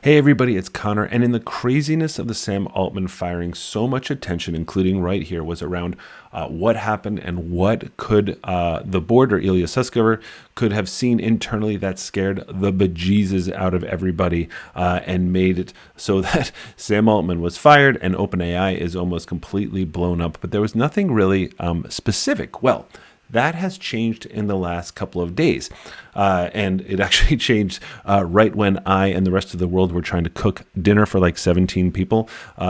Hey everybody, it's Conor, and in the craziness of the Sam Altman firing, so much attention, including right here, was around what happened and what could the board or Ilya Sutskever could have seen internally that scared the bejesus out of everybody and made it so that Sam Altman was fired and OpenAI is almost completely blown up. But there was nothing really specific. Well, that has changed in the last couple of days. And it actually changed right when I and the rest of the world were trying to cook dinner for like 17 people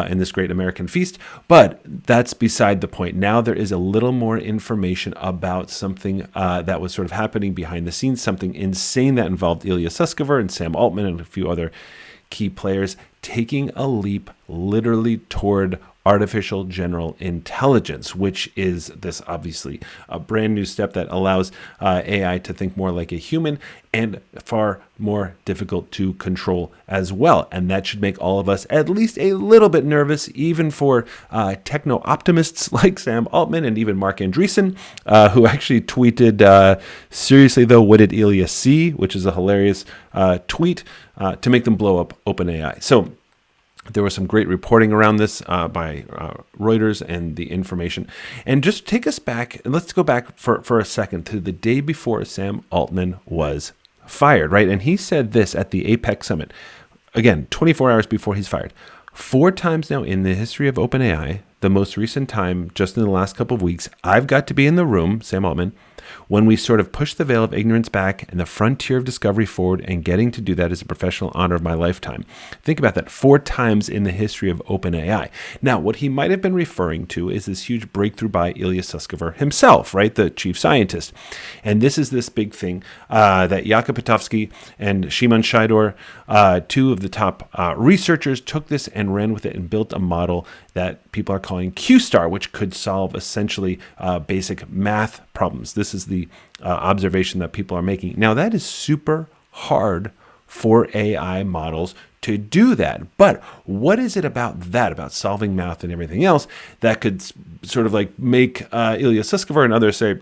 in this great American feast. But that's beside the point. Now there is a little more information about something that was sort of happening behind the scenes, something insane that involved Ilya Sutskever and Sam Altman and a few other key players taking a leap literally toward artificial general intelligence, which is this obviously a brand new step that allows AI to think more like a human and far more difficult to control as well. And that should make all of us at least a little bit nervous, even for techno optimists like Sam Altman and even Mark Andreessen, who actually tweeted, seriously though, what did Ilya see? Which is a hilarious tweet to make them blow up OpenAI. So there was some great reporting around this by Reuters and The Information. And just take us back, and let's go back for a second to the day before Sam Altman was fired, right? And he said this at the APEC Summit, again, 24 hours before he's fired. 4 times now in the history of OpenAI, the most recent time, just in the last couple of weeks, I've got to be in the room, Sam Altman, when we sort of push the veil of ignorance back and the frontier of discovery forward, and getting to do that is a professional honor of my lifetime. Think about that, 4 times in the history of OpenAI. Now, what he might have been referring to is this huge breakthrough by Ilya Sutskever himself, right, the chief scientist. And this is this big thing that Jakub Pitofsky and Szymon Shidor, 2 of the top researchers, took this and ran with it and built a model that people are calling Q-star, which could solve essentially basic math problems. This is the observation that people are making. Now, that is super hard for AI models to do that. But what is it about that, about solving math and everything else, that could sort of like make Ilya Sutskever and others say,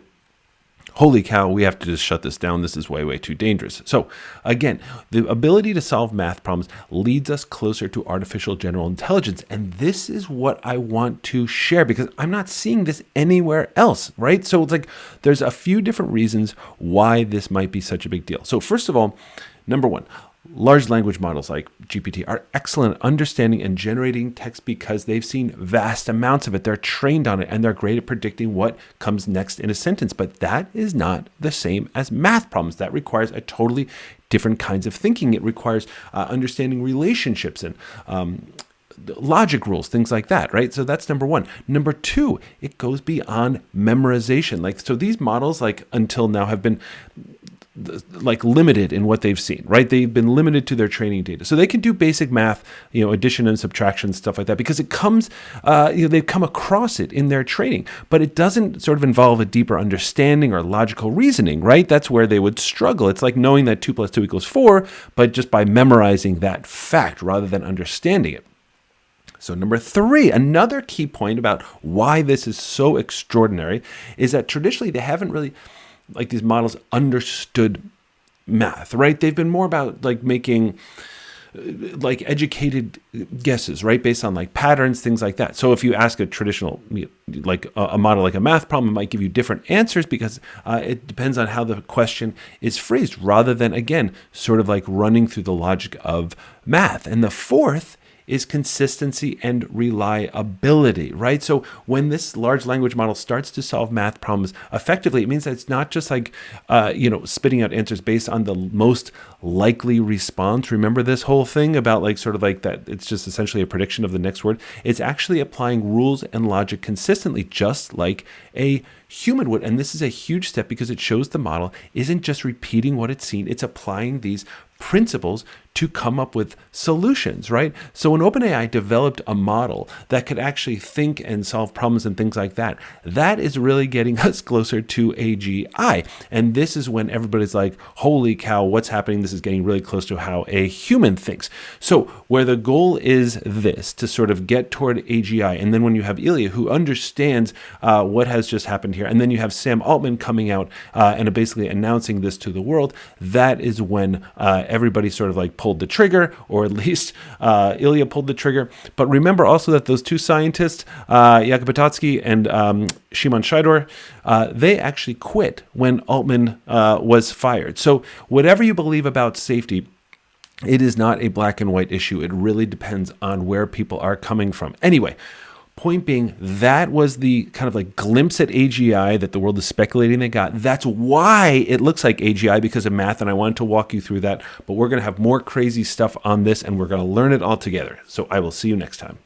holy cow, we have to just shut this down. This is way, way too dangerous. So again, the ability to solve math problems leads us closer to artificial general intelligence. And this is what I want to share, because I'm not seeing this anywhere else, right? So it's like there's a few different reasons why this might be such a big deal. So first of all, number one, large language models like GPT are excellent at understanding and generating text because they've seen vast amounts of it. They're trained on it and they're great at predicting what comes next in a sentence. But that is not the same as math problems. That requires a totally different kinds of thinking. It requires understanding relationships and logic rules, things like that, right? So that's number one. Number two, it goes beyond memorization. Like, so these models, like until now, have been like limited in what they've seen, right? They've been limited to their training data. So they can do basic math, addition and subtraction, stuff like that, because it comes, they've come across it in their training, but it doesn't sort of involve a deeper understanding or logical reasoning, right? That's where they would struggle. It's like knowing that 2 + 2 = 4, but just by memorizing that fact rather than understanding it. So number 3, another key point about why this is so extraordinary is that traditionally they haven't really, like these models, understood math, right? They've been more about like making like educated guesses, right? Based on like patterns, things like that. So if you ask a traditional, like a model, like a math problem, it might give you different answers because it depends on how the question is phrased, rather than, again, sort of like running through the logic of math. And the fourth is consistency and reliability, right? So when this large language model starts to solve math problems effectively, it means that it's not just like, spitting out answers based on the most likely response. Remember this whole thing about like sort of like that it's just essentially a prediction of the next word. It's actually applying rules and logic consistently, just like a human would. And this is a huge step because it shows the model isn't just repeating what it's seen, it's applying these principles to come up with solutions, right? So when OpenAI developed a model that could actually think and solve problems and things like that, that is really getting us closer to AGI. And this is when everybody's like, holy cow, what's happening? This is getting really close to how a human thinks. So where the goal is this, to sort of get toward AGI, and then when you have Ilya, who understands what has just happened here, and then you have Sam Altman coming out and basically announcing this to the world, that is when everybody sort of like pulls pulled the trigger, or at least Ilya pulled the trigger. But remember also that those two scientists, Jakub Patotsky and Shimon Shidor, they actually quit when Altman was fired. So whatever you believe about safety, it is not a black and white issue. It really depends on where people are coming from. Anyway, point being, that was the kind of like glimpse at AGI that the world is speculating they got. That's why it looks like AGI, because of math, and I wanted to walk you through that. But we're going to have more crazy stuff on this, and we're going to learn it all together. So I will see you next time.